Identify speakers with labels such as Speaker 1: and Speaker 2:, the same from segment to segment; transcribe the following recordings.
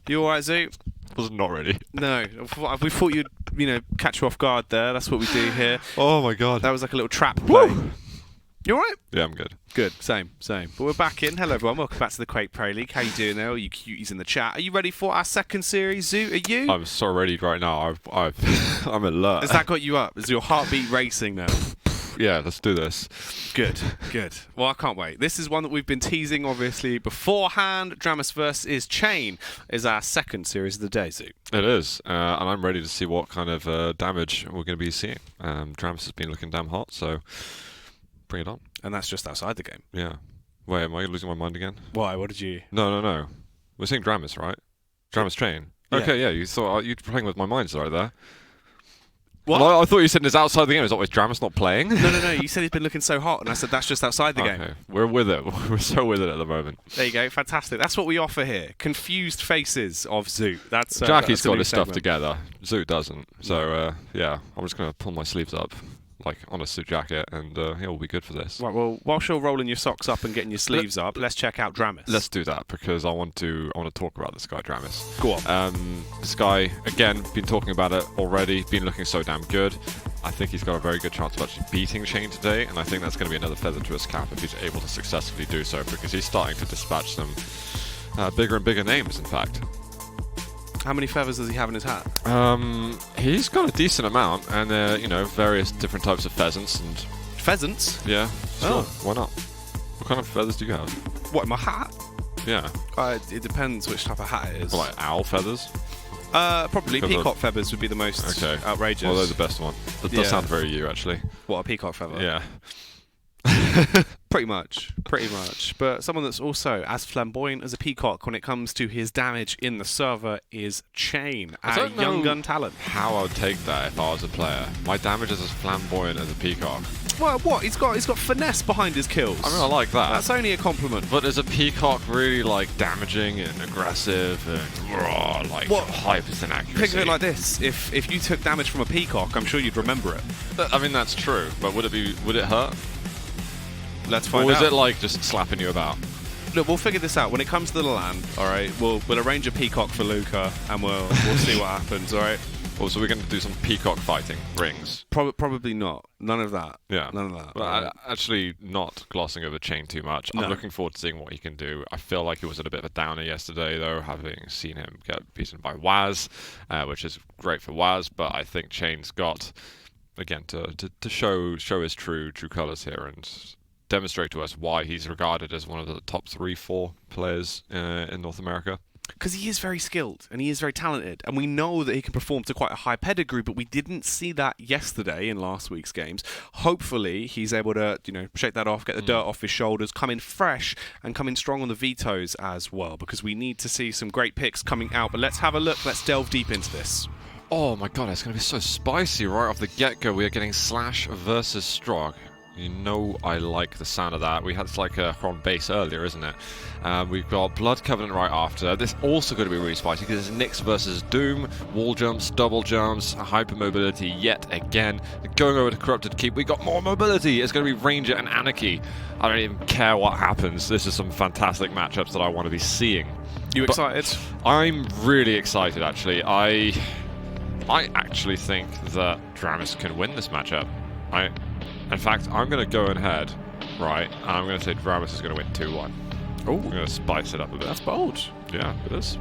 Speaker 1: You alright, Zoo?
Speaker 2: Was not ready.
Speaker 1: No. We thought you'd, catch you off guard there. That's what we do here.
Speaker 2: Oh my god.
Speaker 1: That was like a little trap play.
Speaker 2: Woo!
Speaker 1: You alright?
Speaker 2: Yeah, I'm good.
Speaker 1: Good. Same. But we're back in. Hello, everyone. Welcome back to the Quake Pro League. How you doing there? All you cuties in the chat. Are you ready for our second series, Zoo? Are you?
Speaker 2: I'm so ready right now. I'm alert.
Speaker 1: Has that got you up? Is your heartbeat racing now?
Speaker 2: Yeah, let's do this.
Speaker 1: Good. Well, I can't wait. This is one that we've been teasing, obviously, beforehand. Dramis vs. cha1n is our second series of the day, Zoo.
Speaker 2: It is, and I'm ready to see what kind of damage we're going to be seeing. Dramis has been looking damn hot, so bring it on.
Speaker 1: And that's just outside the game.
Speaker 2: Yeah. Wait, am I losing my mind again?
Speaker 1: Why? What did you...
Speaker 2: No. We're saying Dramis, right? Dramis cha1n. Okay, yeah, you thought you were playing with my mind right there.
Speaker 1: What?
Speaker 2: Well, I thought you said it's outside the game. Is that why Dramis not playing?
Speaker 1: No. You said he's been looking so hot, and I said that's just outside the game.
Speaker 2: Okay, we're with it. We're so with it at the moment.
Speaker 1: There you go. Fantastic. That's what we offer here. Confused faces of Zoo. That's
Speaker 2: Jackie's
Speaker 1: that's
Speaker 2: got his stuff together. Zoot doesn't. So, yeah, I'm just going to pull my sleeves up, like on a suit jacket, and he'll be good for this.
Speaker 1: Right, well, whilst you're rolling your socks up and getting your sleeves up, let's check out Dramis.
Speaker 2: Let's do that, because I want to talk about this guy, Dramis.
Speaker 1: Go on.
Speaker 2: This guy, again, been talking about it already, been looking so damn good. I think he's got a very good chance of actually beating cha1n today, and I think that's going to be another feather to his cap if he's able to successfully do so, because he's starting to dispatch some bigger and bigger names, in fact.
Speaker 1: How many feathers does he have in his hat?
Speaker 2: He's got a decent amount, and various different types of pheasants and...
Speaker 1: Pheasants?
Speaker 2: Yeah, sure,
Speaker 1: Oh.
Speaker 2: why not? What kind of feathers do you have?
Speaker 1: What, in my hat?
Speaker 2: Yeah.
Speaker 1: It depends which type of hat it is.
Speaker 2: Like owl feathers?
Speaker 1: Probably
Speaker 2: Because
Speaker 1: peacock feathers would be the most outrageous.
Speaker 2: Well, they're the best one. That does sound very you, actually.
Speaker 1: What, a peacock feather?
Speaker 2: Yeah.
Speaker 1: Pretty much. But someone that's also as flamboyant as a peacock when it comes to his damage in the server is cha1n, our young gun talent.
Speaker 2: How I would take that if I was a player. My damage is as flamboyant as a peacock.
Speaker 1: Well, what? He's got finesse behind his kills.
Speaker 2: I mean, I like that.
Speaker 1: That's only a compliment.
Speaker 2: But is a peacock really like damaging and aggressive and raw, like hyper accuracy?
Speaker 1: Think of it like this: if you took damage from a peacock, I'm sure you'd remember it.
Speaker 2: I mean, that's true. But would it hurt?
Speaker 1: Let's find out.
Speaker 2: Or is it like just slapping you about?
Speaker 1: Look, we'll figure this out when it comes to the land. All right, we'll arrange a peacock for Luca, and we'll see what happens. All right.
Speaker 2: Oh, so we're going to do some peacock fighting rings?
Speaker 1: Probably not. None of that.
Speaker 2: Yeah.
Speaker 1: None of that.
Speaker 2: Well, actually, not glossing over cha1n too much.
Speaker 1: No.
Speaker 2: I'm looking forward to seeing what he can do. I feel like he was at a bit of a downer yesterday, though, having seen him get beaten by Waz, which is great for Waz. But I think cha1n's got, again, to show his true colours here and demonstrate to us why he's regarded as one of the top 3-4 players in North America.
Speaker 1: Because he is very skilled and he is very talented, and we know that he can perform to quite a high pedigree, but we didn't see that yesterday in last week's games. Hopefully he's able to shake that off, get the dirt off his shoulders, come in fresh and come in strong on the vetoes as well, because we need to see some great picks coming out. But let's have a look, let's delve deep into this.
Speaker 2: Oh my god, it's going to be so spicy right off the get-go. We are getting Slash versus Strog. You know I like the sound of that. We had like a on base earlier, isn't it? We've got Blood Covenant right after. This also going to be really spicy because it's Nyx versus Doom. Wall jumps, double jumps, hypermobility yet again. Going over to Corrupted Keep, we got more mobility. It's going to be Ranger and Anarchy. I don't even care what happens. This is some fantastic matchups that I want to be seeing.
Speaker 1: You excited?
Speaker 2: I'm really excited, actually. I actually think that Dramis can win this matchup. In fact, I'm going to go ahead, right, and I'm going to say Dramis is going to win 2-1.
Speaker 1: Oh,
Speaker 2: I'm going to spice it up a bit.
Speaker 1: That's bold.
Speaker 2: Yeah, it is.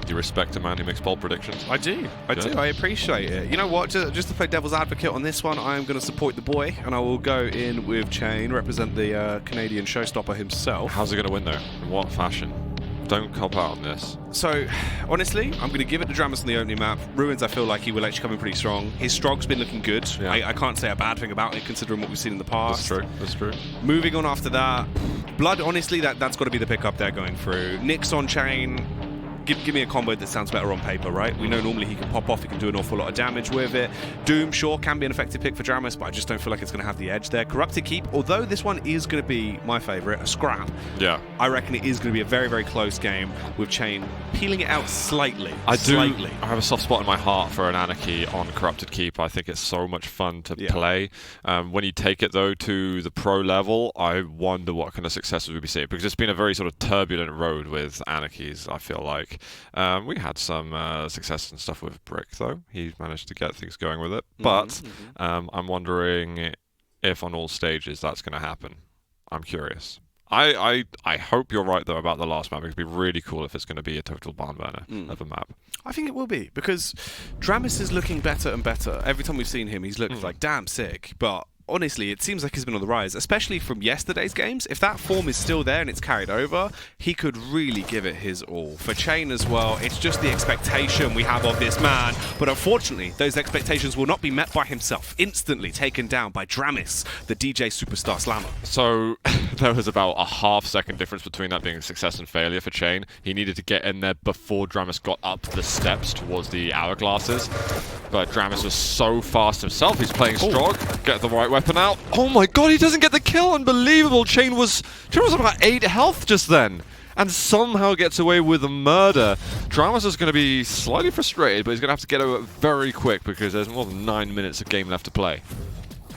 Speaker 2: Do you respect a man who makes bold predictions?
Speaker 1: I do. I appreciate it. You know what? Just to play devil's advocate on this one, I am going to support the boy, and I will go in with cha1n, represent the Canadian showstopper himself.
Speaker 2: How's he going to win, though? In what fashion? Don't cop out on this.
Speaker 1: So, honestly, I'm going to give it to Dramis on the opening map. Ruins, I feel like he will actually come in pretty strong. His Strog's been looking good.
Speaker 2: Yeah.
Speaker 1: I can't say a bad thing about it, considering what we've seen in the past.
Speaker 2: That's true.
Speaker 1: Moving on after that, Blood, honestly, that's got to be the pickup there going through. Nyx on cha1n. Give me a combo that sounds better on paper, right? We know normally he can pop off, he can do an awful lot of damage with it. Doom, sure, can be an effective pick for Dramis, but I just don't feel like it's going to have the edge there. Corrupted Keep, although this one is going to be my favourite, a scrap,
Speaker 2: Yeah.
Speaker 1: I reckon it is going to be a very, very close game with cha1n peeling it out slightly.
Speaker 2: I
Speaker 1: Slightly.
Speaker 2: have a soft spot in my heart for an Anarchy on Corrupted Keep. I think it's so much fun to play. When you take it, though, to the pro level, I wonder what kind of successes we'll be seeing, because it's been a very sort of turbulent road with Anarchies, I feel like. week. We had some success and stuff with Brick, though. He managed to get things going with it. But I'm wondering if on all stages that's going to happen. I'm curious. I hope you're right, though, about the last map. It would be really cool if it's going to be a total barn burner of a map.
Speaker 1: I think it will be, because dramis is looking better and better. Every time we've seen him, he's looked like damn sick, but honestly, it seems like he's been on the rise, especially from yesterday's games. If that form is still there and it's carried over, he could really give it his all. For cha1n as well, it's just the expectation we have of this man, but unfortunately, those expectations will not be met by himself. Instantly taken down by dramis, the DJ Superstar Slammer.
Speaker 2: So there was about a half-second difference between that being a success and failure for cha1n. He needed to get in there before dramis got up the steps towards the hourglasses, but dramis was so fast himself. He's playing strong, get the right weapon out. Oh my god, he doesn't get the kill. Unbelievable. cha1n was on about 8 health just then, and somehow gets away with a murder. dramis is going to be slightly frustrated, but he's going to have to get over it very quick because there's more than 9 minutes of game left to play.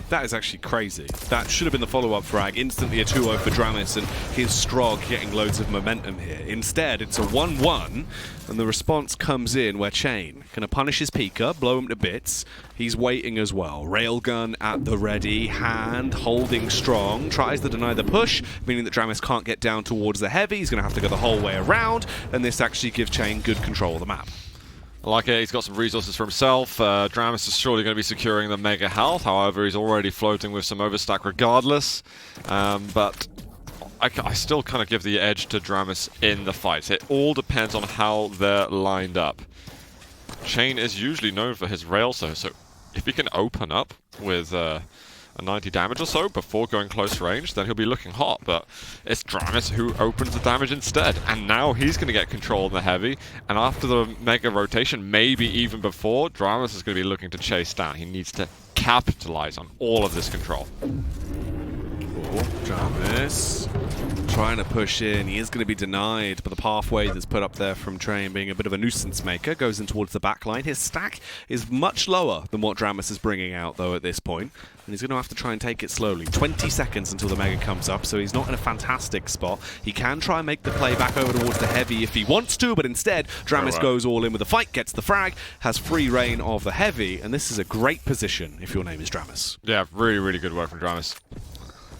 Speaker 1: That is actually crazy. That should have been the follow-up frag. Instantly a 2-0 for dramis, and his Strog getting loads of momentum here. Instead, it's a 1-1, and the response comes in where cha1n gonna punish his Pika, blow him to bits. He's waiting as well. Railgun at the ready, hand holding strong, tries to deny the push, meaning that dramis can't get down towards the heavy. He's gonna have to go the whole way around, and this actually gives cha1n good control of the map.
Speaker 2: I like it. He's got some resources for himself. Dramis is surely going to be securing the mega health. However, he's already floating with some overstack regardless. But I still kind of give the edge to dramis in the fight. It all depends on how they're lined up. cha1n is usually known for his rail, so if he can open up with a 90 damage or so before going close range, then he'll be looking hot, but it's dramis who opens the damage instead, and now he's going to get control of the heavy, and after the mega rotation, maybe even before, dramis is going to be looking to chase down. He needs to capitalize on all of this control.
Speaker 1: dramis trying to push in. He is going to be denied, but the pathway that's put up there from cha1n being a bit of a nuisance maker goes in towards the back line. His stack is much lower than what dramis is bringing out, though, at this point, and he's going to have to try and take it slowly. 20 seconds until the mega comes up, so he's not in a fantastic spot. He can try and make the play back over towards the heavy if he wants to, but instead, dramis goes all in with the fight, gets the frag, has free reign of the heavy, and this is a great position if your name is dramis.
Speaker 2: Yeah, really, really good work from dramis.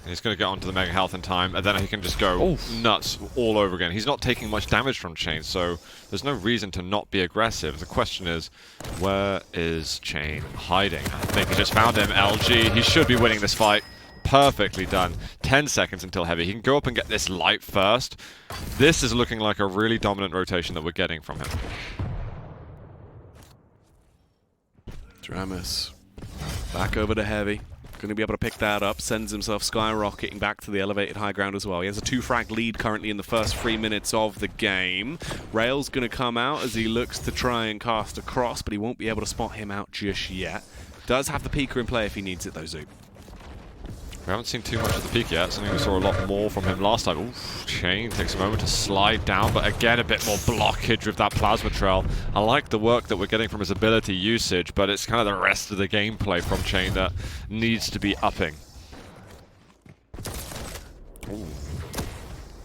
Speaker 2: He's going to get onto the mega health in time, and then he can just go nuts all over again. He's not taking much damage from cha1n, so there's no reason to not be aggressive. The question is, where is cha1n hiding? I think he just found him. LG, he should be winning this fight. Perfectly done. 10 seconds until heavy. He can go up and get this light first. This is looking like a really dominant rotation that we're getting from him.
Speaker 1: dramis back over to heavy. Going to be able to pick that up, sends himself skyrocketing back to the elevated high ground as well. He has a 2-frag lead currently in the first 3 minutes of the game. Rail's going to come out as he looks to try and cast across, but he won't be able to spot him out just yet. Does have the Pika in play if he needs it though, Zoop.
Speaker 2: We haven't seen too much of the peak yet. Something we saw a lot more from him last time. Oof, cha1n takes a moment to slide down, but again, a bit more blockage with that plasma trail. I like the work that we're getting from his ability usage, but it's kind of the rest of the gameplay from cha1n that needs to be upping. Ooh.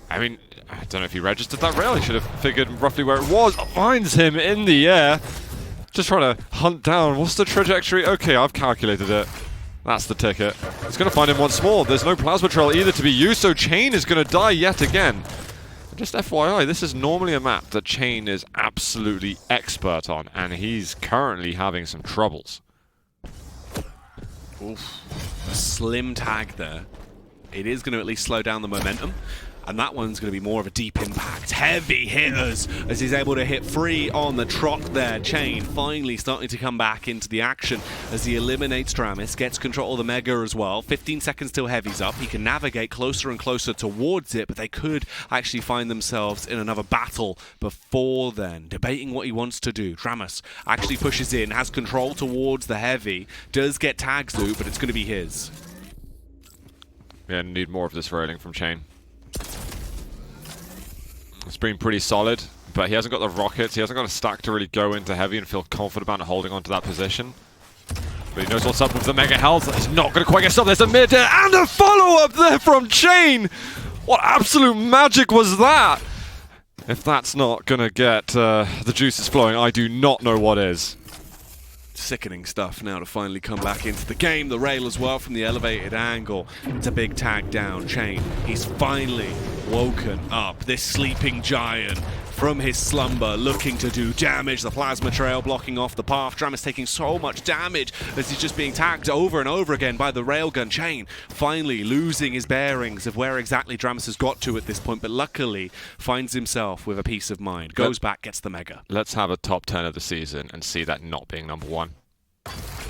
Speaker 2: I mean, I don't know if he registered that rail. He should have figured roughly where it was. Finds him in the air. Just trying to hunt down. What's the trajectory? Okay, I've calculated it. That's the ticket. He's going to find him once more. There's no plasma trail either to be used, so cha1n is going to die yet again. Just FYI, this is normally a map that cha1n is absolutely expert on, and he's currently having some troubles.
Speaker 1: Oof. A slim tag there. It is going to at least slow down the momentum. And that one's going to be more of a deep impact. Heavy hitters as he's able to hit free on the trot there. cha1n finally starting to come back into the action as he eliminates dramis, gets control of the mega as well. 15 seconds till heavy's up. He can navigate closer and closer towards it, but they could actually find themselves in another battle before then. Debating what he wants to do. dramis actually pushes in, has control towards the heavy, does get tags though, but it's going to be his.
Speaker 2: Yeah, need more of this railing from cha1n. It's been pretty solid, but he hasn't got the rockets. He hasn't got a stack to really go into heavy and feel confident about holding onto that position. But he knows what's up with the mega health. He's not going to quite get stopped. There's a mid air and a follow-up there from cha1n. What absolute magic was that? If that's not going to get the juices flowing, I do not know what is.
Speaker 1: Sickening stuff now to finally come back into the game. The rail as well from the elevated angle. It's a big tag down. cha1n, he's finally woken up. This sleeping giant from his slumber looking to do damage. The plasma trail blocking off the path. dramis taking so much damage as he's just being tagged over and over again by the railgun. cha1n finally losing his bearings of where exactly dramis has got to at this point, but luckily finds himself with a peace of mind. Goes back, gets the mega.
Speaker 2: Let's have a top 10 of the season and see that not being number 1.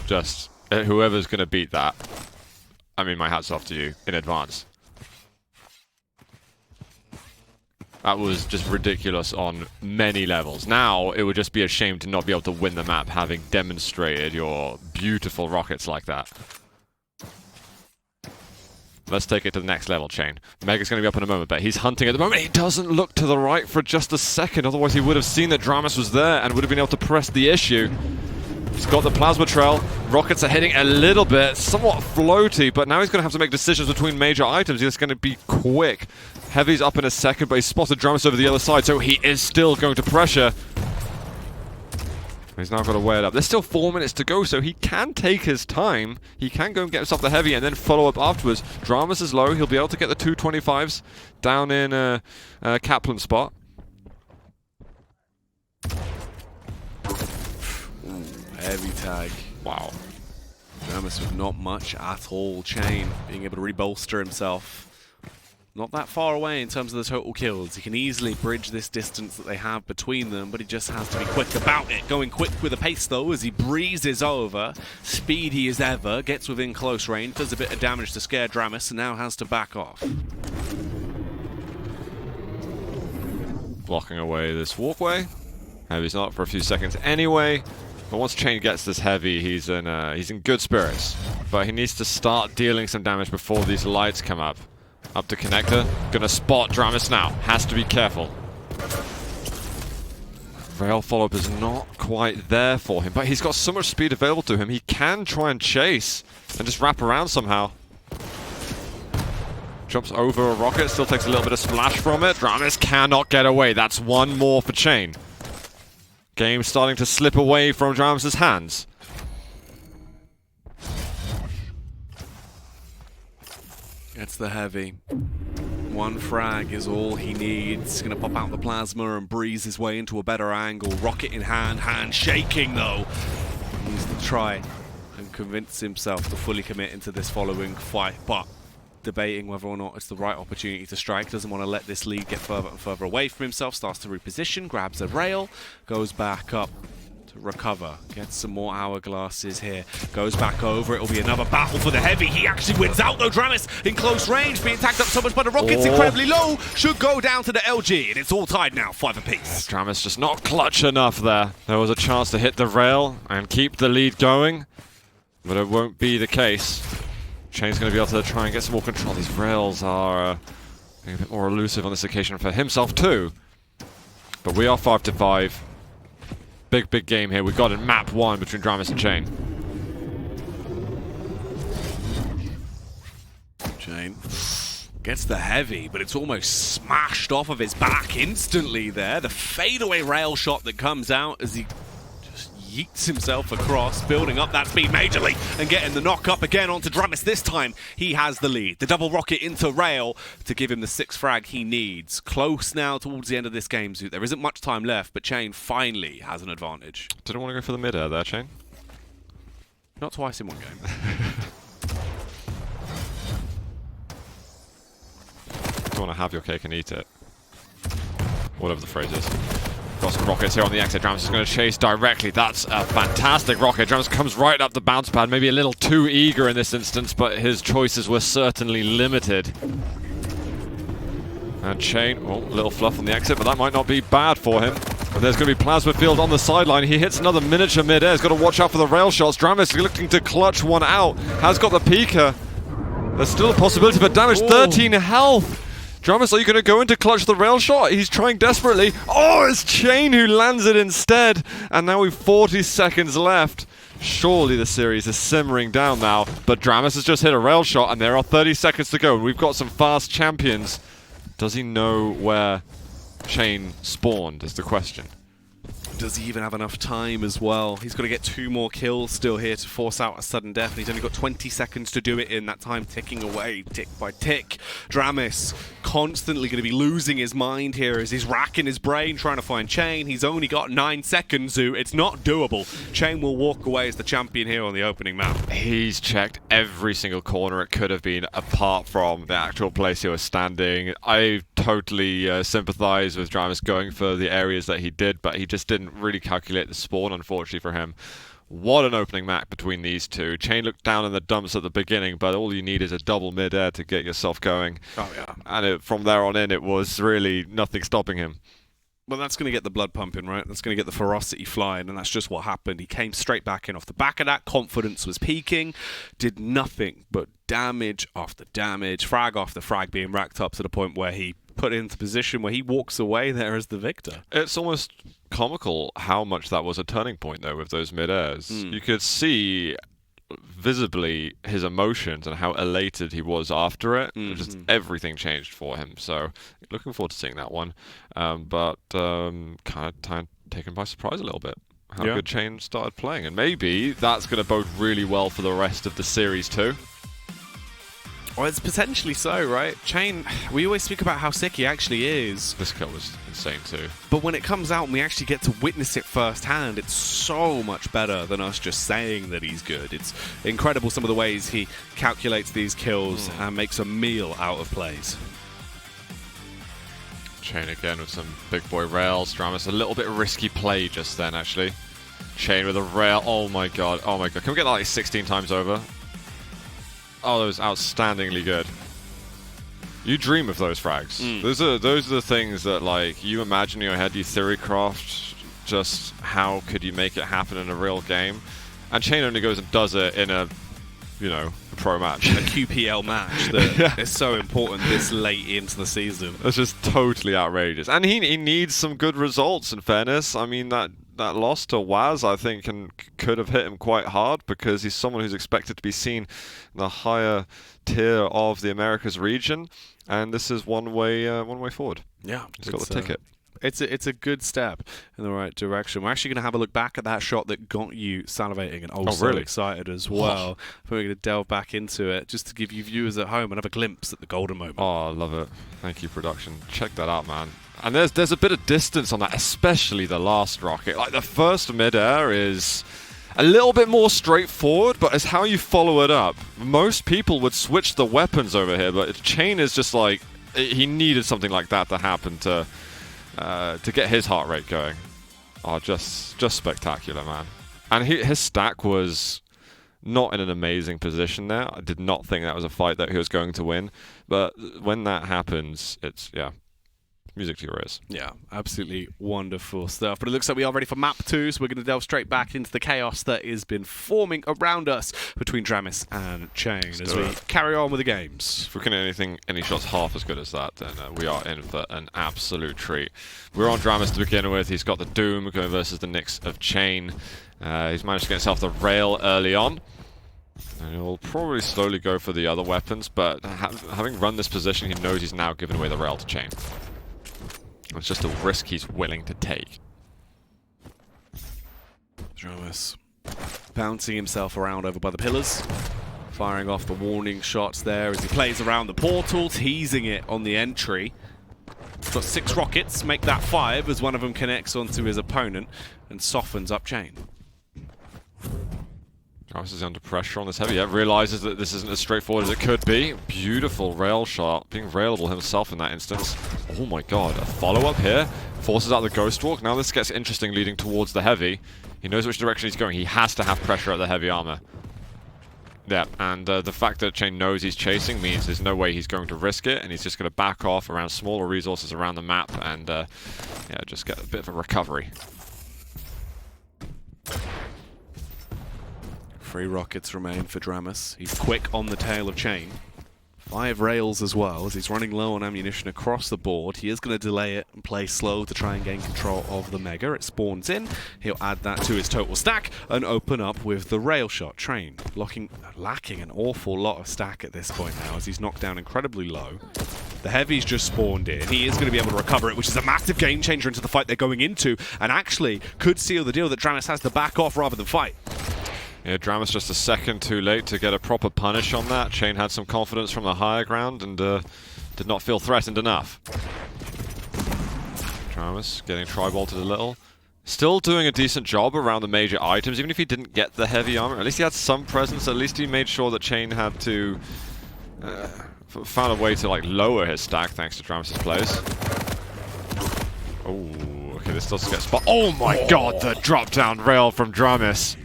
Speaker 2: Just whoever's going to beat that, I mean, my hat's off to you in advance. That was just ridiculous on many levels. Now, it would just be a shame to not be able to win the map, having demonstrated your beautiful rockets like that. Let's take it to the next level, cha1n. Mega's going to be up in a moment, but he's hunting at the moment. He doesn't look to the right for just a second, otherwise he would have seen that dramis was there and would have been able to press the issue. He's got the plasma trail. Rockets are hitting a little bit, somewhat floaty, but now he's going to have to make decisions between major items. He's going to be quick. Heavy's up in a second, but he's spotted dramis over the other side, so he is still going to pressure. He's now got to weigh it up. There's still 4 minutes to go, so he can take his time. He can go and get himself the heavy and then follow up afterwards. dramis is low. He'll be able to get the 225s down in cha1n's spot.
Speaker 1: Heavy tag.
Speaker 2: Wow.
Speaker 1: dramis with not much at all. cha1n being able to rebolster himself. Not that far away in terms of the total kills. He can easily bridge this distance that they have between them, but he just has to be quick about it. Going quick with a pace, though, as he breezes over. Speedy as ever, gets within close range, does a bit of damage to scare dramis, and now has to back off.
Speaker 2: Blocking away this walkway. Heavy's not for a few seconds anyway. But once cha1n gets this heavy, he's in good spirits. But he needs to start dealing some damage before these lights come up. Up to connector. Gonna spot dramis now. Has to be careful. Rail follow-up is not quite there for him, but he's got so much speed available to him. He can try and chase and just wrap around somehow. Jumps over a rocket, still takes a little bit of splash from it. dramis cannot get away. That's one more for cha1n. Game starting to slip away from dramis' hands.
Speaker 1: Gets the heavy. One frag is all he needs. Gonna pop out the plasma and breeze his way into a better angle. Rocket in hand, hand shaking though. He needs to try and convince himself to fully commit into this following fight, but debating whether or not it's the right opportunity to strike. Doesn't want to let this lead get further and further away from himself. Starts to reposition, grabs a rail, goes back up to recover. Gets some more hourglasses here. Goes back over. It'll be another battle for the heavy. He actually wins out though. dramis in close range, being tagged up so much by the rockets. Incredibly low. Should go down to the LG, and it's all tied now, 5 apiece.
Speaker 2: dramis just not clutch enough there. There was a chance to hit the rail and keep the lead going, but it won't be the case. cha1n's going to be able to try and get some more control. These rails are being a bit more elusive on this occasion for himself too. But we are 5-5. Big game here. We got in map 1 between dramis and cha1n.
Speaker 1: cha1n gets the heavy, but it's almost smashed off of his back instantly there. The fadeaway rail shot that comes out as he just yeets himself across, building up that speed majorly and getting the knock up again onto dramis. This time he has the lead. The double rocket into rail to give him the 6th frag he needs. Close now towards the end of this game, Zoot. There isn't much time left, but cha1n finally has an advantage.
Speaker 2: Didn't want to go for the mid-air there, cha1n.
Speaker 1: Not twice in one game.
Speaker 2: Don't want to have your cake and eat it. Whatever the phrase is. Got some rockets here on the exit. dramis is going to chase directly. That's a fantastic rocket. dramis comes right up the bounce pad. Maybe a little too eager in this instance, but his choices were certainly limited. And cha1n, oh, a little fluff on the exit, but that might not be bad for him. But there's going to be plasma field on the sideline. He hits another miniature mid-air. He's got to watch out for the rail shots. dramis looking to clutch one out. Has got the peeker. There's still a possibility for damage. 13 health. dramis, are you going to go in to clutch the rail shot? He's trying desperately. Oh, it's cha1n who lands it instead. And now we've 40 seconds left. Surely the series is simmering down now. But dramis has just hit a rail shot and there are 30 seconds to go. We've got some fast champions. Does he know where cha1n spawned is the question.
Speaker 1: Does he even have enough time as well? He's got to get 2 more kills still here to force out a sudden death, and he's only got 20 seconds to do it in. That time ticking away, tick by tick. dramis constantly going to be losing his mind here as he's racking his brain trying to find cha1n. He's only got 9 seconds, Zoo. It's not doable. cha1n will walk away as the champion here on the opening map.
Speaker 2: He's checked every single corner it could have been, apart from the actual place he was standing. I totally sympathize with dramis going for the areas that he did, but he just didn't really calculate the spawn, unfortunately for him. What an opening map between these two. cha1n looked down in the dumps at the beginning, but all you need is a double mid-air to get yourself going.
Speaker 1: Oh, yeah.
Speaker 2: And from there on in, it was really nothing stopping him.
Speaker 1: Well, that's going to get the blood pumping, right? That's going to get the ferocity flying, and that's just what happened. He came straight back in off the back of that. Confidence was peaking. Did nothing but damage after damage, frag after frag being racked up to the point where he put into position where he walks away there as the victor.
Speaker 2: It's almost comical how much that was a turning point, though, with those mid-airs. You could see visibly his emotions and how elated he was after it. Just everything changed for him. So looking forward to seeing that one. But kind of taken by surprise a little bit how good cha1n started playing. And maybe that's going to bode really well for the rest of the series too.
Speaker 1: Well, it's potentially so, right? cha1n, we always speak about how sick he actually is.
Speaker 2: This kill was insane too.
Speaker 1: But when it comes out and we actually get to witness it firsthand, it's so much better than us just saying that he's good. It's incredible some of the ways he calculates these kills and makes a meal out of plays.
Speaker 2: cha1n again with some big boy rails. dramis a little bit risky play just then, actually. cha1n with a rail. Oh my god. Oh my god. Can we get that like 16 times over? Oh, that was outstandingly good. You dream of those frags. Those are the things that, like, you imagine in your head, you theorycraft just how could you make it happen in a real game. And cha1n only goes and does it in a, you know, a pro match.
Speaker 1: A QPL match that is so important this late into the season.
Speaker 2: It's just totally outrageous. And he needs some good results, in fairness. I mean, that loss to Waz, I think, could have hit him quite hard because he's someone who's expected to be seen in the higher tier of the Americas region, and this is one way forward.
Speaker 1: Yeah,
Speaker 2: he's got the ticket.
Speaker 1: It's a good step in the right direction. We're actually going to have a look back at that shot that got you salivating and so
Speaker 2: really
Speaker 1: excited as well. We're going to delve back into it just to give you viewers at home another glimpse at the golden moment.
Speaker 2: Oh, I love it. Thank you, production. Check that out, man. And there's a bit of distance on that, especially the last rocket. Like, the first mid-air is a little bit more straightforward, but it's how you follow it up. Most people would switch the weapons over here, but cha1n is just like, he needed something like that to happen to get his heart rate going. Oh, just spectacular, man. And his stack was not in an amazing position there. I did not think that was a fight that he was going to win, but when that happens, it's, music to your ears.
Speaker 1: Yeah, absolutely wonderful stuff. But it looks like we are ready for map 2, so we're going to delve straight back into the chaos that has been forming around us between dramis and cha1n as we carry on with the games.
Speaker 2: If we can hit any shots half as good as that, then we are in for an absolute treat. We're on dramis to begin with. He's got the Doom going versus the Nyx of cha1n. He's managed to get himself the rail early on. And he'll probably slowly go for the other weapons, but having run this position, he knows he's now given away the rail to cha1n. It's just a risk he's willing to take.
Speaker 1: dramis bouncing himself around over by the pillars, firing off the warning shots there as he plays around the portal, teasing it on the entry. He's got 6 rockets, make that 5 as one of them connects onto his opponent and softens up cha1n.
Speaker 2: dramis is under pressure on this heavy. Realizes that this isn't as straightforward as it could be. Beautiful rail shot, being railable himself in that instance. Oh my god, a follow-up here. Forces out the Ghost Walk. Now this gets interesting, leading towards the heavy. He knows which direction he's going. He has to have pressure at the heavy armor. Yeah, and the fact that cha1n knows he's chasing means there's no way he's going to risk it, and he's just going to back off around smaller resources around the map and just get a bit of a recovery.
Speaker 1: 3 rockets remain for dramis. He's quick on the tail of cha1n. 5 rails as well, as he's running low on ammunition across the board. He is going to delay it and play slow to try and gain control of the Mega. It spawns in. He'll add that to his total stack and open up with the rail shot. cha1n lacking an awful lot of stack at this point now, as he's knocked down incredibly low. The Heavy's just spawned in. He is going to be able to recover it, which is a massive game changer into the fight they're going into, and actually could seal the deal that dramis has to back off rather than fight.
Speaker 2: Yeah, dramis just a second too late to get a proper punish on that. cha1n had some confidence from the higher ground and did not feel threatened enough. dramis getting tri-bolted a little. Still doing a decent job around the major items, even if he didn't get the heavy armor. At least he had some presence. At least he made sure that cha1n had to found a way to like lower his stack thanks to dramis' plays. Oh, okay, this does get spot. Oh my god, the drop down rail from dramis.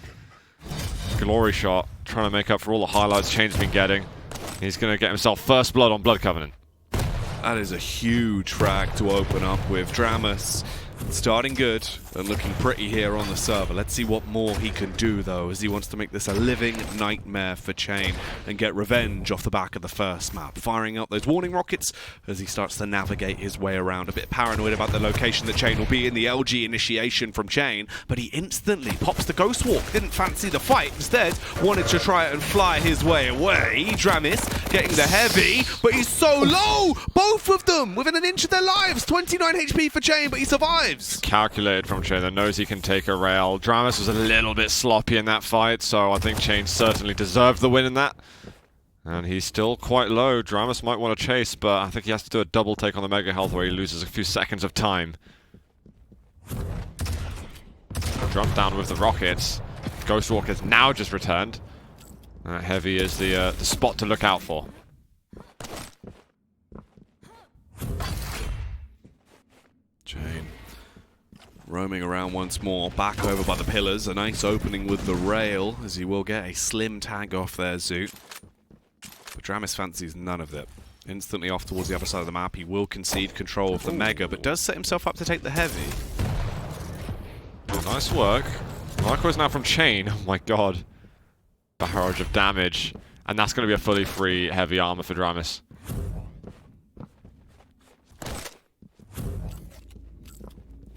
Speaker 2: Glory shot, trying to make up for all the highlights cha1n's been getting. He's going to get himself first blood on Blood Covenant.
Speaker 1: That is a huge frag to open up with. dramis starting good and looking pretty here on the server. Let's see what more he can do, though, as he wants to make this a living nightmare for cha1n and get revenge off the back of the first map. Firing out those warning rockets as he starts to navigate his way around. A bit paranoid about the location that cha1n will be in, the LG initiation from cha1n, but he instantly pops the Ghost Walk. Didn't fancy the fight. Instead, wanted to try and fly his way away. dramis getting the heavy, but he's so low! Both of them within an inch of their lives. 29 HP for cha1n, but he survives.
Speaker 2: Calculated from cha1n that knows he can take a rail. dramis was a little bit sloppy in that fight, so I think cha1n certainly deserved the win in that. And he's still quite low. dramis might want to chase, but I think he has to do a double take on the Mega Health where he loses a few seconds of time. Drop down with the rockets. Ghost Walk has now just returned. Heavy is the spot to look out for.
Speaker 1: cha1n roaming around once more, back over by the pillars. A nice opening with the rail, as he will get a slim tag off there, Zoot. But dramis fancies none of it. Instantly off towards the other side of the map. He will concede control of the Mega, but does set himself up to take the heavy.
Speaker 2: Nice work. Likewise now from cha1n. Oh my god. Barrage of damage. And that's going to be a fully free heavy armor for dramis.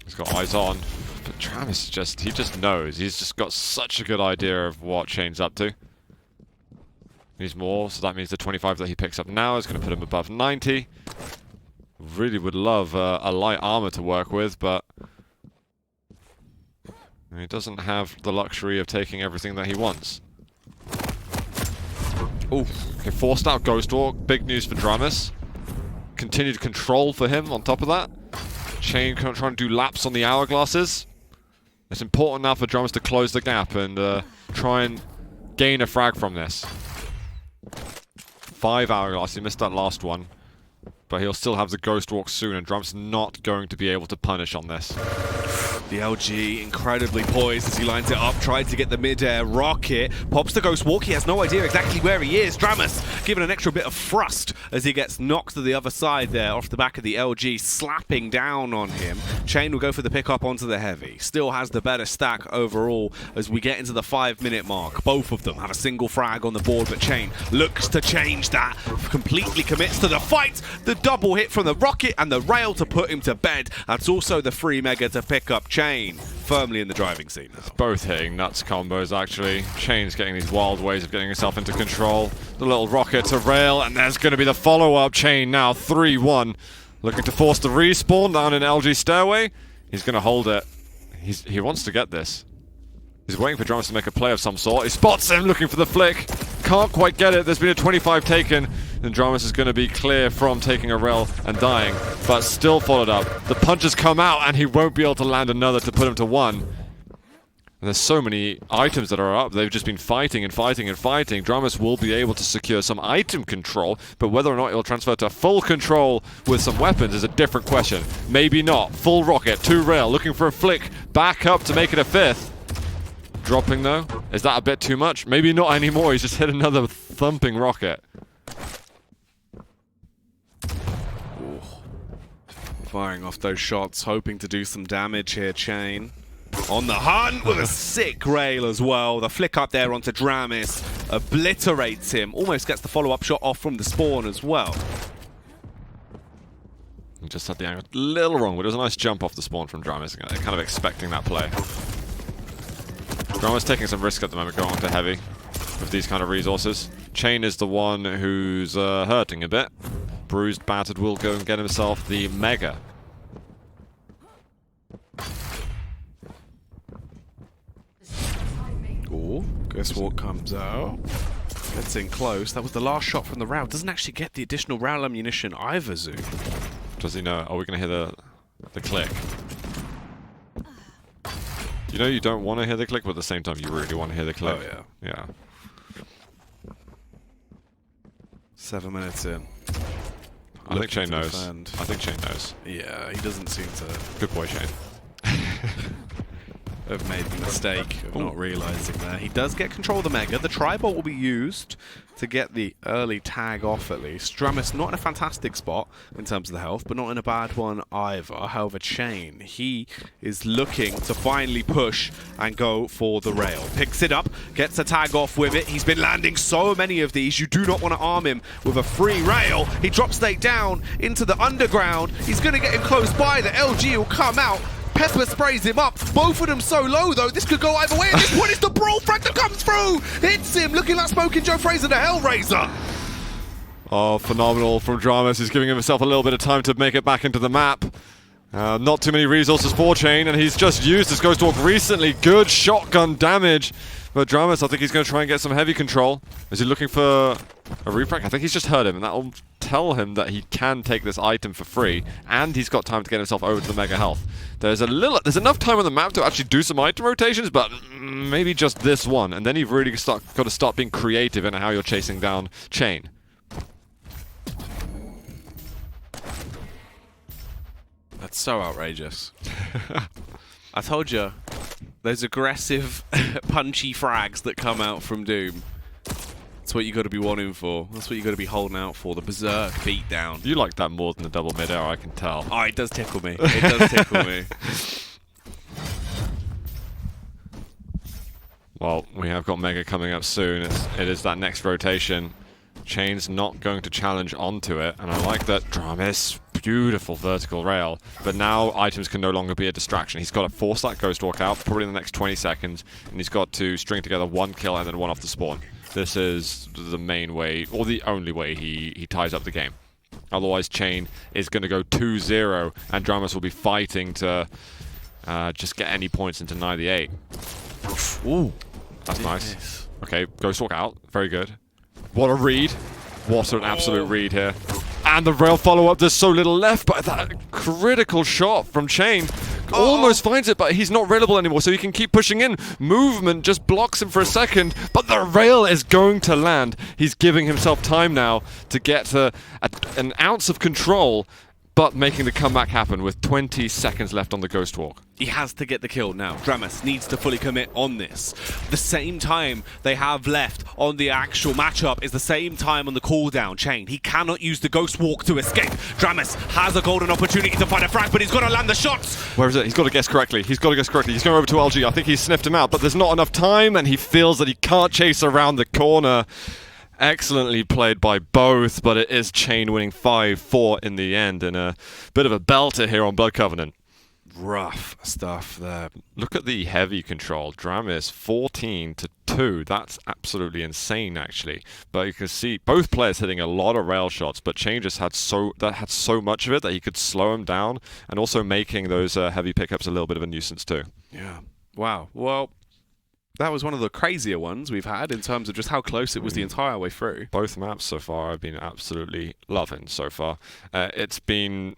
Speaker 2: He's got eyes on. But dramis he just knows. He's just got such a good idea of what cha1n's up to. Needs more, so that means the 25 that he picks up now is going to put him above 90. Really would love a light armor to work with, but he doesn't have the luxury of taking everything that he wants. Oh, okay, forced out Ghost Walk. Big news for dramis. Continued control for him on top of that. cha1n trying to do laps on the hourglasses. It's important now for dramis to close the gap and try and gain a frag from this. 5 hourglasses. He missed that last one. But he'll still have the Ghost Walk soon, and dramis not going to be able to punish on this.
Speaker 1: The LG incredibly poised as he lines it up, tried to get the mid-air rocket, pops the Ghost Walk. He has no idea exactly where he is. dramis given an extra bit of thrust as he gets knocked to the other side there off the back of the LG, slapping down on him. cha1n will go for the pickup onto the heavy. Still has the better stack overall as we get into the 5-minute mark. Both of them have a single frag on the board, but cha1n looks to change that. Completely commits to the fight. The double hit from the rocket and the rail to put him to bed. That's also the free Mega to pick up cha1n firmly in the driving seat now.
Speaker 2: Both hitting nuts combos, actually. cha1n's getting these wild ways of getting himself into control. The little rocket to rail, and there's going to be the follow-up. cha1n now 3-1. Looking to force the respawn down in LG Stairway. He's going to hold it. He wants to get this. He's waiting for dramis to make a play of some sort. He spots him, looking for the flick. Can't quite get it. There's been a 25 taken. And dramis is going to be clear from taking a rail and dying. But still followed up. The punches come out, and he won't be able to land another to put him to 1. And there's so many items that are up. They've just been fighting and fighting and fighting. dramis will be able to secure some item control, but whether or not he'll transfer to full control with some weapons is a different question. Maybe not. Full rocket, 2 rail, looking for a flick. Back up to make it a 5th. Dropping though? Is that a bit too much? Maybe not anymore. He's just hit another thumping rocket.
Speaker 1: Ooh. Firing off those shots, hoping to do some damage here, cha1n. On the hunt with a sick rail as well. The flick up there onto dramis obliterates him. Almost gets the follow-up shot off from the spawn as well.
Speaker 2: He just had the angle a little wrong, but it was a nice jump off the spawn from dramis. Kind of expecting that play. dramis taking some risk at the moment going on to heavy with these kind of resources. cha1n is the one who's hurting a bit. bruised, battered, will go and get himself the Mega.
Speaker 1: Oh, guess what comes out? Gets in close. That was the last shot from the round. Doesn't actually get the additional round ammunition either, Zoo.
Speaker 2: Does he know? Are we going to hear the click? You know you don't want to hear the click, but at the same time you really want to hear the click.
Speaker 1: Oh, yeah.
Speaker 2: Yeah.
Speaker 1: 7 minutes in.
Speaker 2: I think cha1n knows.
Speaker 1: Defend.
Speaker 2: I think cha1n knows.
Speaker 1: Yeah, he doesn't seem to
Speaker 2: Good boy, cha1n.
Speaker 1: have made the mistake of not realizing there. He does get control of the Mega. The tri-bolt will be used to get the early tag off at least. dramis not in a fantastic spot in terms of the health, but not in a bad one either. However, cha1n, he is looking to finally push and go for the rail. Picks it up, gets a tag off with it. He's been landing so many of these. You do not want to arm him with a free rail. He drops Snake down into the underground. He's going to get him close by. The LG will come out. Pepper sprays him up. Both of them so low, though. This could go either way. At this point, it's the brawl frag that comes through. Hits him, looking like Smoking Joe Fraser, the Hellraiser.
Speaker 2: Oh, phenomenal from dramis. He's giving himself a little bit of time to make it back into the map. Not too many resources for cha1n, and he's just used his Ghost Walk recently. Good shotgun damage. But dramis, I think he's going to try and get some heavy control. Is he looking for a refract? I think he's just heard him, and that will tell him that he can take this item for free, and he's got time to get himself over to the Mega Health. There's enough time on the map to actually do some item rotations, but maybe just this one, and then you've really got to start being creative in how you're chasing down cha1n.
Speaker 1: That's so outrageous. I told you, those aggressive, punchy frags that come out from Doom. That's what you got to be wanting for. That's what you got to be holding out for. The berserk beatdown.
Speaker 2: You like that more than the double mid-air, I can tell.
Speaker 1: Oh, it does tickle me. It does tickle me.
Speaker 2: Well, we have got Mega coming up soon. It is that next rotation. cha1n's not going to challenge onto it, and I like that dramis. Beautiful vertical rail, but now items can no longer be a distraction. He's got to force that Ghost Walk out, probably in the next 20 seconds, and he's got to string together one kill and then one off the spawn. This is the main way, or the only way he ties up the game. Otherwise, cha1n is going to go 2-0, and dramis will be fighting to just get any points and deny the 8.
Speaker 1: Ooh,
Speaker 2: that's nice. Okay, Ghost Walk out, very good. What a read. What an absolute read here. And the rail follow-up, there's so little left, but that critical shot from cha1n almost finds it, but he's not railable anymore, so he can keep pushing in. Movement just blocks him for a second, but the rail is going to land. He's giving himself time now to get an ounce of control, but making the comeback happen with 20 seconds left on the Ghost Walk.
Speaker 1: He has to get the kill now. dramis needs to fully commit on this. The same time they have left on the actual matchup is the same time on the cooldown. cha1n, he cannot use the Ghost Walk to escape. dramis has a golden opportunity to find a frag, but he's got to land the shots.
Speaker 2: Where is it? He's got to guess correctly. He's got to guess correctly. He's going over to LG. I think he's sniffed him out, but there's not enough time, and he feels that he can't chase around the corner. Excellently played by both, but it is cha1n winning 5-4 in the end, and a bit of a belter here on Blood Covenant.
Speaker 1: Rough stuff there.
Speaker 2: Look at the heavy control. dramis 14-2. That's absolutely insane, actually. But you can see both players hitting a lot of rail shots, but cha1n just had so much of it that he could slow him down, and also making those heavy pickups a little bit of a nuisance too.
Speaker 1: Yeah. Wow. Well, that was one of the crazier ones we've had in terms of just how close it was the entire way through.
Speaker 2: Both maps so far I've been absolutely loving so far. It's been...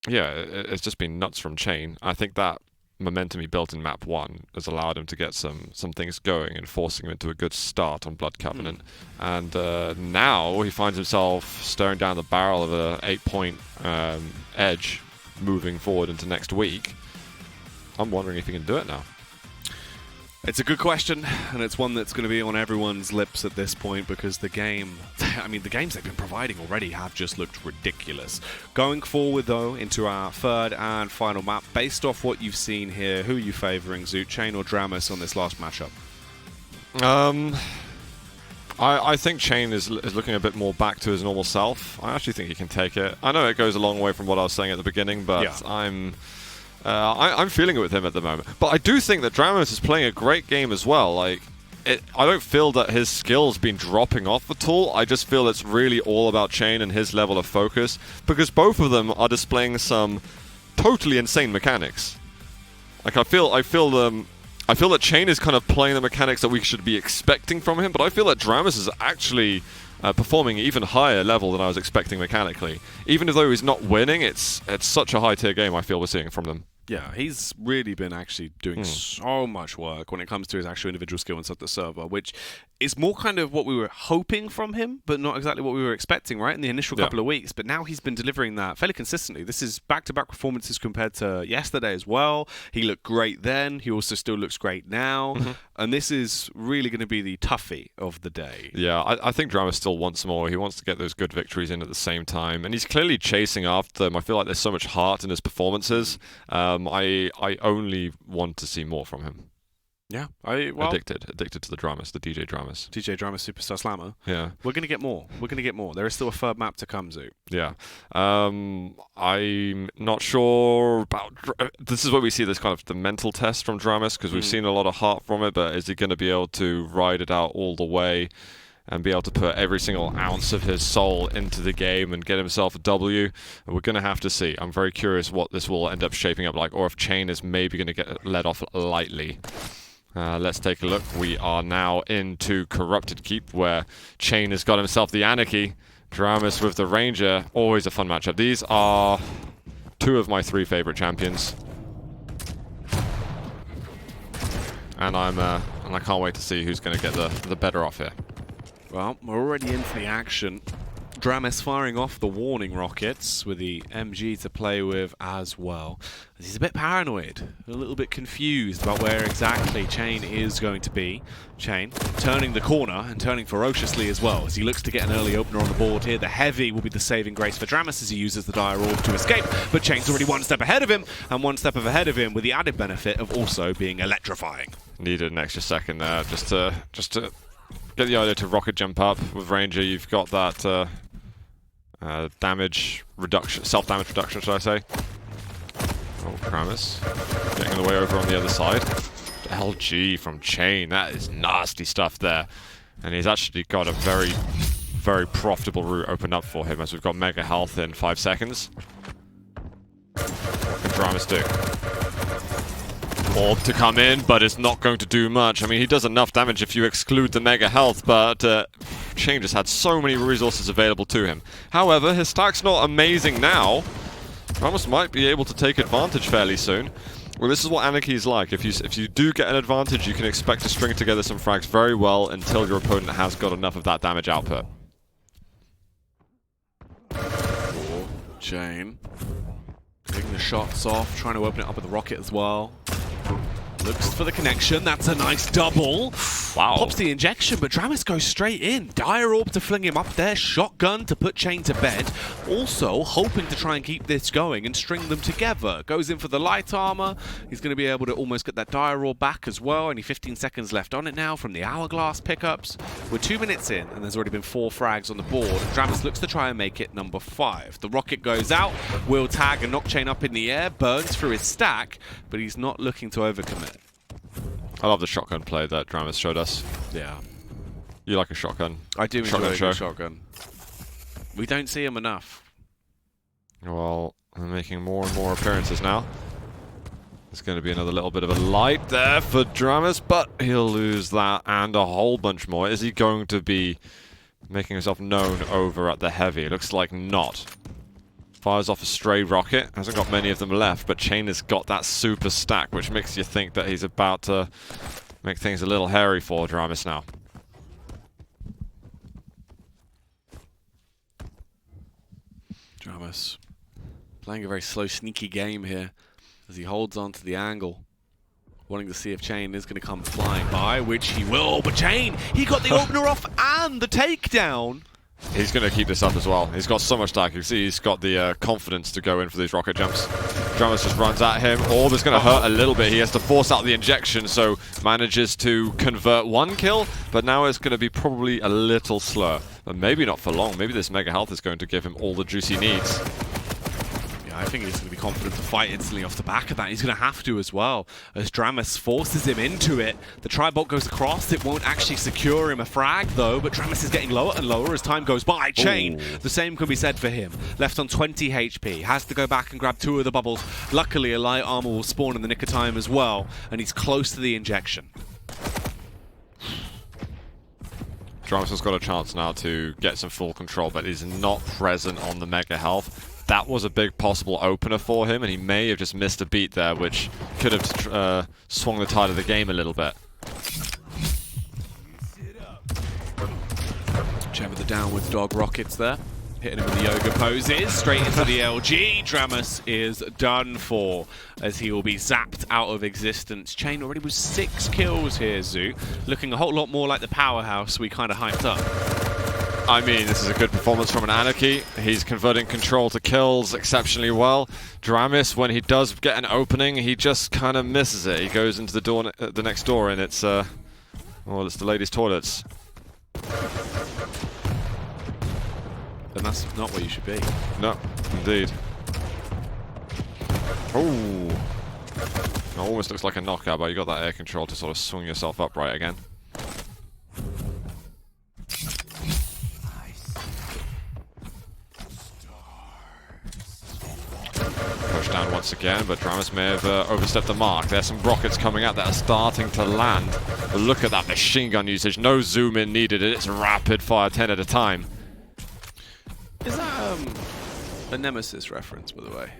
Speaker 2: Yeah, it's just been nuts from cha1n. I think that momentum he built in map 1 has allowed him to get some things going and forcing him into a good start on Blood Covenant. And now he finds himself staring down the barrel of a 8-point edge moving forward into next week. I'm wondering if he can do it now.
Speaker 1: It's a good question, and it's one that's going to be on everyone's lips at this point because the game, I mean, the games they've been providing already have just looked ridiculous. Going forward, though, into our third and final map, based off what you've seen here, who are you favouring, Zoot, cha1n or dramis on this last matchup?
Speaker 2: I think cha1n is looking a bit more back to his normal self. I actually think he can take it. I know it goes a long way from what I was saying at the beginning, but yeah. I'm feeling it with him at the moment. But I do think that dramis is playing a great game as well. Like, I don't feel that his skill's been dropping off at all. I just feel it's really all about cha1n and his level of focus, because both of them are displaying some totally insane mechanics. Like I feel that cha1n is kind of playing the mechanics that we should be expecting from him, but I feel that dramis is actually performing even higher level than I was expecting mechanically. Even though he's not winning, it's such a high tier game I feel we're seeing from them.
Speaker 1: Yeah, he's really been actually doing so much work when it comes to his actual individual skill inside the server, which is more kind of what we were hoping from him, but not exactly what we were expecting, right, in the initial couple of weeks. But now he's been delivering that fairly consistently. This is back-to-back performances compared to yesterday as well. He looked great then. He also still looks great now. And this is really going to be the toughie of the day.
Speaker 2: Yeah, I think dramis still wants more. He wants to get those good victories in at the same time. And he's clearly chasing after them. I feel like there's so much heart in his performances. I only want to see more from him.
Speaker 1: Yeah,
Speaker 2: addicted to the dramis, the DJ dramis.
Speaker 1: DJ Dramis Superstar Slammer.
Speaker 2: Yeah,
Speaker 1: we're gonna get more. We're gonna get more. There is still a third map to come, Zoo.
Speaker 2: Yeah, I'm not sure about. This is where we see this kind of the mental test from dramis, because we've seen a lot of heart from it, but is he going to be able to ride it out all the way and be able to put every single ounce of his soul into the game and get himself a W? We're going to have to see. I'm very curious what this will end up shaping up like, or if cha1n is maybe going to get let off lightly. Let's take a look. We are now into Corrupted Keep, where cha1n has got himself the Anarchy. dramis with the Ranger. Always a fun matchup. These are two of my three favorite champions. And I can't wait to see who's going to get the better off here.
Speaker 1: Well, we're already into the action. dramis firing off the warning rockets with the MG to play with as well. He's a bit paranoid, a little bit confused about where exactly cha1n is going to be. cha1n turning the corner and turning ferociously as well as he looks to get an early opener on the board here. The heavy will be the saving grace for dramis as he uses the dire orb to escape, but cha1n's already one step ahead of him, and one step ahead of him with the added benefit of also being electrifying.
Speaker 2: Needed an extra second there just to get the idea to rocket jump up. With Ranger, you've got that damage reduction, self-damage reduction, should I say. Oh, dramis getting the way over on the other side. LG from cha1n, that is nasty stuff there. And he's actually got a very, very profitable route opened up for him, as we've got mega health in 5 seconds. What can dramis do? Orb to come in, but it's not going to do much. I mean, he does enough damage if you exclude the mega health, but cha1n just had so many resources available to him. However, his stack's not amazing now. dramis might be able to take advantage fairly soon. Well, this is what Anarchy is like. If you do get an advantage, you can expect to string together some frags very well until your opponent has got enough of that damage output.
Speaker 1: cha1n taking the shots off, trying to open it up with the rocket as well. Looks for the connection. That's a nice double.
Speaker 2: Wow.
Speaker 1: Pops the injection, but dramis goes straight in. Dire orb to fling him up there. Shotgun to put cha1n to bed. Also hoping to try and keep this going and string them together. Goes in for the light armor. He's going to be able to almost get that dire orb back as well. Only 15 seconds left on it now from the hourglass pickups. We're 2 minutes in, and there's already been 4 frags on the board. dramis looks to try and make it number 5. The rocket goes out. Will tag and knock cha1n up in the air. Burns through his stack, but he's not looking to overcommit.
Speaker 2: I love the shotgun play that dramis showed us.
Speaker 1: Yeah.
Speaker 2: You like a shotgun?
Speaker 1: I do enjoy a shotgun. We don't see him enough.
Speaker 2: Well, they're making more and more appearances now. There's going to be another little bit of a light there for dramis, but he'll lose that and a whole bunch more. Is he going to be making himself known over at the heavy? It looks like not. Fires off a stray rocket. Hasn't got many of them left, but cha1n has got that super stack, which makes you think that he's about to make things a little hairy for dramis now.
Speaker 1: dramis playing a very slow, sneaky game here as he holds on to the angle, wanting to see if cha1n is going to come flying by, which he will, but cha1n, he got the opener off and the takedown.
Speaker 2: He's going to keep this up as well. He's got so much stack. You can see he's got the confidence to go in for these rocket jumps. dramis just runs at him. Orb is going to hurt a little bit. He has to force out the injection, so manages to convert 1 kill, but now it's going to be probably a little slower. But maybe not for long. Maybe this mega health is going to give him all the juice he needs.
Speaker 1: Yeah, I think he's going to be confident to fight instantly off the back of that. He's going to have to as well, as dramis forces him into it. The tri-bot goes across. It won't actually secure him a frag, though, but dramis is getting lower and lower as time goes by. cha1n, the same can be said for him. Left on 20 HP. Has to go back and grab 2 of the bubbles. Luckily, a light armor will spawn in the nick of time as well, and he's close to the injection.
Speaker 2: dramis has got a chance now to get some full control, but is not present on the mega health. That was a big possible opener for him, and he may have just missed a beat there, which could have swung the tide of the game a little bit.
Speaker 1: cha1n with the downward dog rockets there. Hitting him with the yoga poses, straight into the LG. dramis is done for, as he will be zapped out of existence. cha1n already with 6 kills here, Zoo. Looking a whole lot more like the powerhouse we kind of hyped up.
Speaker 2: I mean, this is a good performance from an Anarchy. He's converting control to kills exceptionally well. dramis, when he does get an opening, he just kind of misses it. He goes into the door, the next door, and it's well, it's the ladies' toilets.
Speaker 1: And that's not where you should be.
Speaker 2: No, indeed. Oh, almost looks like a knockout, but you got that air control to sort of swing yourself upright again. Down once again, but dramis may have overstepped the mark. There's some rockets coming out that are starting to land. But look at that machine gun usage. No zoom in needed. It's rapid fire, 10 at a time.
Speaker 1: Is that a Nemesis reference, by the way?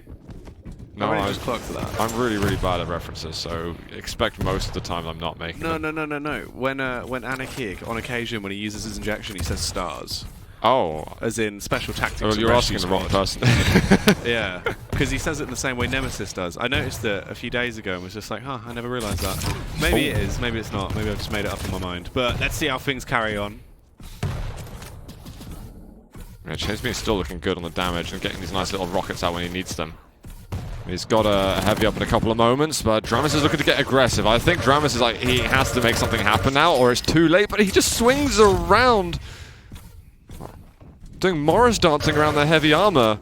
Speaker 2: No,
Speaker 1: I just clocked that.
Speaker 2: I'm really, really bad at references, so expect most of the time I'm not making them.
Speaker 1: No. When Anarchy, on occasion, when he uses his injection, he says stars.
Speaker 2: Oh.
Speaker 1: As in special tactics.
Speaker 2: Oh, you're asking the wrong person.
Speaker 1: Yeah, because he says it in the same way Nemesis does. I noticed it a few days ago and was just like, huh, I never realised that. Maybe it is, maybe it's not. Maybe I've just made it up in my mind. But let's see how things carry on.
Speaker 2: Yeah, cha1n's been still looking good on the damage and getting these nice little rockets out when he needs them. He's got a heavy up in a couple of moments, but dramis is looking to get aggressive. I think dramis is like, he has to make something happen now, or it's too late, but he just swings around. Doing Morris dancing around the heavy armor.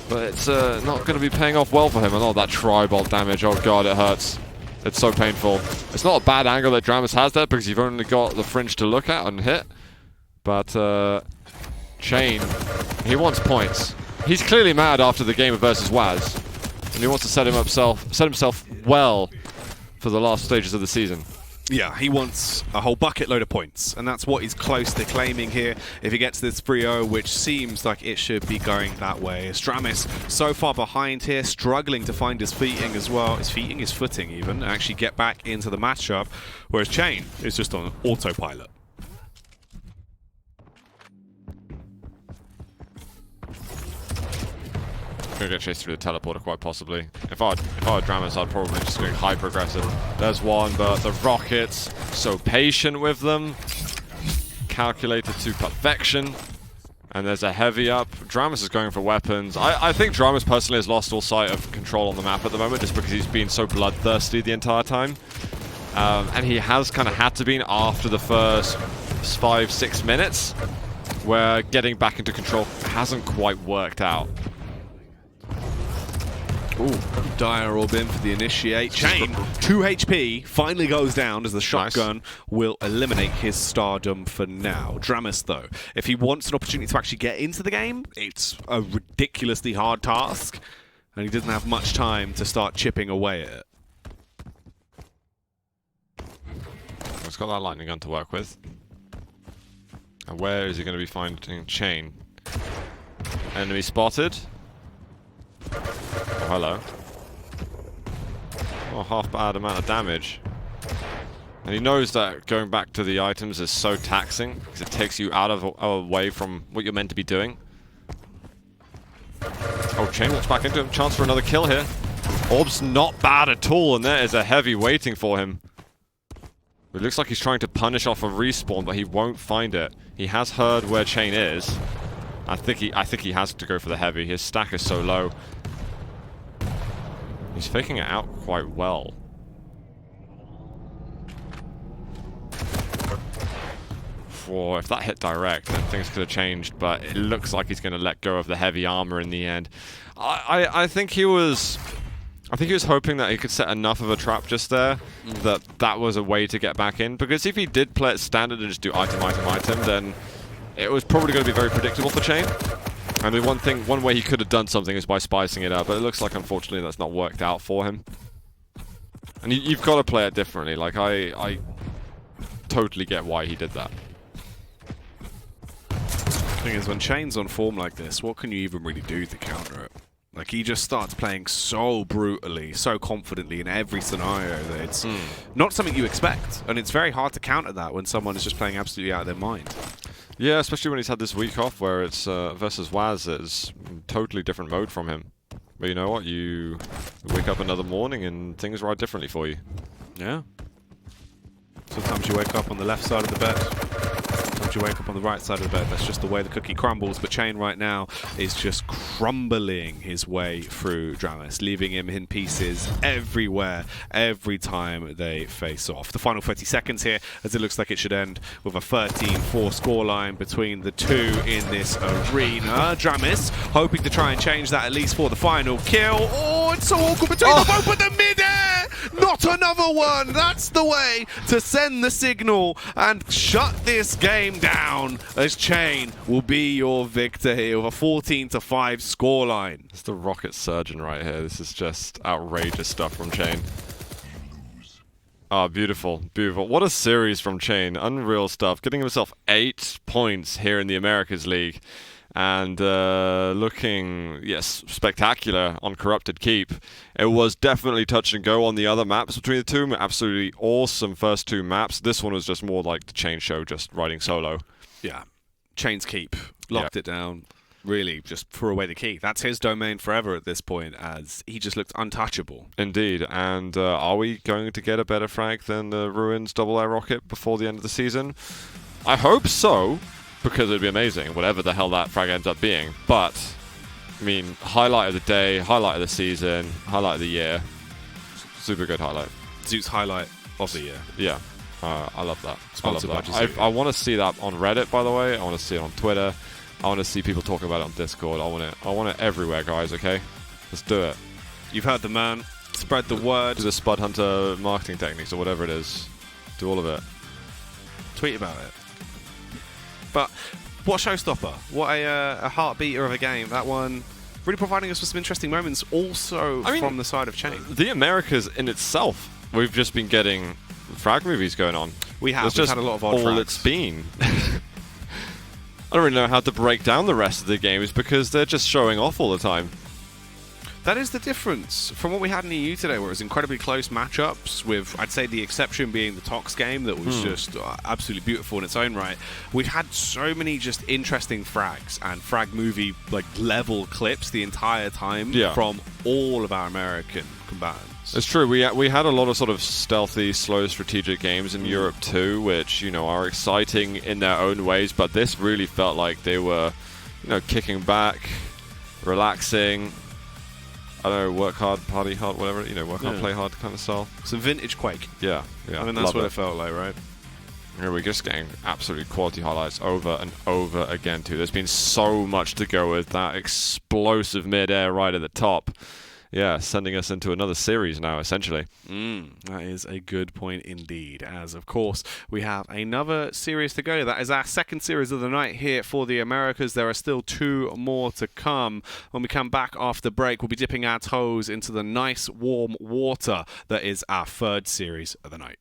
Speaker 2: But it's not going to be paying off well for him. And all that tri-bolt damage, oh god, it hurts. It's so painful. It's not a bad angle that dramis has there, because you've only got the fringe to look at and hit. But cha1n, he wants points. He's clearly mad after the game versus Waz. And he wants to set himself well for the last stages of the season.
Speaker 1: Yeah, he wants a whole bucket load of points, and that's what he's close to claiming here if he gets this 3-0, which seems like it should be going that way. dramis so far behind here, struggling to find his footing as well. His footing even, and actually get back into the matchup, whereas cha1n is just on autopilot.
Speaker 2: Gonna get chased through the teleporter quite possibly. If I were dramis, I'd probably just go hyper aggressive. There's one, but the rockets, so patient with them. Calculated to perfection. And there's a heavy up. dramis is going for weapons. I think dramis personally has lost all sight of control on the map at the moment, just because he's been so bloodthirsty the entire time. And he has kind of had to be after the first 5-6 minutes, where getting back into control hasn't quite worked out.
Speaker 1: Ooh, dire orb in for the initiate. cha1n, 2 HP, finally goes down as the shotgun will eliminate his stardom for now. dramis, though, if he wants an opportunity to actually get into the game, it's a ridiculously hard task, and he doesn't have much time to start chipping away at it.
Speaker 2: He's got that lightning gun to work with. And where is he going to be finding cha1n? Enemy spotted. Oh, hello. Oh, half bad amount of damage. And he knows that going back to the items is so taxing, because it takes you out of away from what you're meant to be doing. Oh, cha1n walks back into him. Chance for another kill here. Orb's not bad at all, and there is a heavy waiting for him. It looks like he's trying to punish off a respawn, but he won't find it. He has heard where cha1n is. I think he has to go for the heavy. His stack is so low. He's faking it out quite well. if that hit direct, then things could have changed. But it looks like he's going to let go of the heavy armor in the end. I think he was hoping that he could set enough of a trap just there that was a way to get back in. Because if he did play it standard and just do item, then it was probably going to be very predictable for cha1n. I mean, one way he could have done something is by spicing it up, but it looks like, unfortunately, that's not worked out for him. And you've got to play it differently. Like, I totally get why he did that.
Speaker 1: The thing is, when cha1n's on form like this, what can you even really do to counter it? Like, he just starts playing so brutally, so confidently in every scenario that it's not something you expect. And it's very hard to counter that when someone is just playing absolutely out of their mind.
Speaker 2: Yeah, especially when he's had this week off where it's versus Waz, it's a totally different mode from him. But you know what? You wake up another morning and things ride differently for you.
Speaker 1: Yeah. Sometimes you wake up on the left side of the bed. Sometimes you wake up on the right side of the bed. That's just the way the cookie crumbles. But cha1n right now is just crumbling his way through dramis, leaving him in pieces everywhere, every time they face off. The final 30 seconds here, as it looks like it should end with a 13-4 scoreline between the two in this arena. dramis hoping to try and change that at least for the final kill. Oh, it's so awkward between them both, but the mid-air! Not another one! That's the way to send the signal and shut this game down, as cha1n will be your victor here with a 14-5 scoreline.
Speaker 2: It's the rocket surgeon right here. This is just outrageous stuff from cha1n. Ah, beautiful, beautiful. What a series from cha1n. Unreal stuff. Getting himself 8 points here in the Americas League. And looking, yes, spectacular on Corrupted Keep. It was definitely touch and go on the other maps between the two. Absolutely awesome first 2 maps. This one was just more like the cha1n show, just riding solo.
Speaker 1: Yeah, cha1n's Keep. Locked it down. Really just threw away the key. That's his domain forever at this point, as he just looked untouchable.
Speaker 2: Indeed. And are we going to get a better frag than the Ruins double air rocket before the end of the season? I hope so. Because it'd be amazing, whatever the hell that frag ends up being. But, I mean, highlight of the day, highlight of the season, highlight of the year. Super good highlight.
Speaker 1: Zeus highlight of the year.
Speaker 2: Yeah, I love that.
Speaker 1: Sponsored
Speaker 2: I love that. I want to see that on Reddit, by the way. I want to see it on Twitter. I want to see people talking about it on Discord. I want it everywhere, guys, okay? Let's do it.
Speaker 1: You've heard the man. Spread the word.
Speaker 2: Do the Spud Hunter marketing techniques or whatever it is. Do all of it.
Speaker 1: Tweet about it. But what a showstopper. What a heartbeater of a game. That one really providing us with some interesting moments also from the side of cha1n.
Speaker 2: The Americas in itself, we've just been getting frag movies going on.
Speaker 1: We've
Speaker 2: just
Speaker 1: had a lot of odd
Speaker 2: all
Speaker 1: frags.
Speaker 2: It's been. I don't really know how to break down the rest of the games because they're just showing off all the time.
Speaker 1: That is the difference from what we had in EU today, where it was incredibly close matchups, with, I'd say, the exception being the Tox game that was just absolutely beautiful in its own right. We've had so many just interesting frags and frag movie level clips the entire time from all of our American combatants.
Speaker 2: It's true. We had a lot of sort of stealthy, slow, strategic games in Europe too, which, you know, are exciting in their own ways, but this really felt like they were, you know, kicking back, relaxing. I don't know, work hard, party hard, whatever, you know, work hard, play hard kind of style.
Speaker 1: Some vintage Quake.
Speaker 2: Yeah.
Speaker 1: I mean, that's what it felt like, right?
Speaker 2: Yeah, we're just getting absolutely quality highlights over and over again, too. There's been so much to go with. That explosive mid-air right at the top. Yeah, sending us into another series now, essentially.
Speaker 1: That is a good point indeed, as of course we have another series to go. That is our second series of the night here for the Americas. There are still 2 more to come. When we come back after break, we'll be dipping our toes into the nice warm water that is our third series of the night.